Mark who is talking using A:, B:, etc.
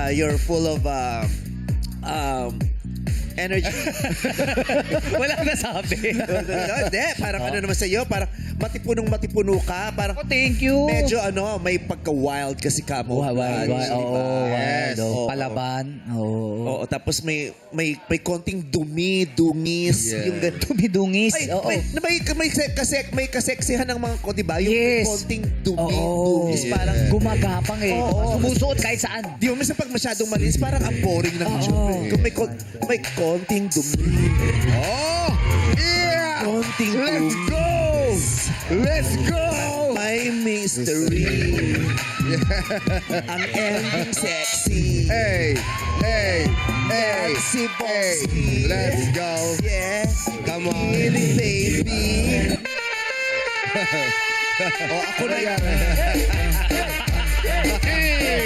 A: you're full of energy.
B: Wala na sabi.
A: Hindi, parang ano naman sa'yo, parang matipunong-matipuno ka, parang
B: Oh, thank you.
A: medyo may pagka-wild kasi ka mo.
B: Wild. Oo, wild.
A: Oo.
B: Palaban. Oo.
A: Oo, tapos may konting dumi, dungis,
B: Yeah.
A: yung ganun.
B: Tumidungis.
A: Ay,
B: Oo.
A: may kaseksihan ng mga ko, di ba? Yung may
B: Yes.
A: konting dumi,
B: Oo.
A: dungis, parang
B: Gumagapang eh.
A: Oo.
B: Sumusuot kahit saan.
A: di mo minsan pag masyadong malinis, parang ang boring ng itsura. Kung may konting dumi,
C: Oh! Yeah!
A: konting
C: Let's
A: dumi.
C: go! Let's go!
A: May mystery. Ang ending sexy.
C: Hey! Hey! Hey!
A: Si
C: Hey!
A: Bossy.
C: Let's go!
A: Yeah.
C: Come on!
A: Really, baby. Ako na yan.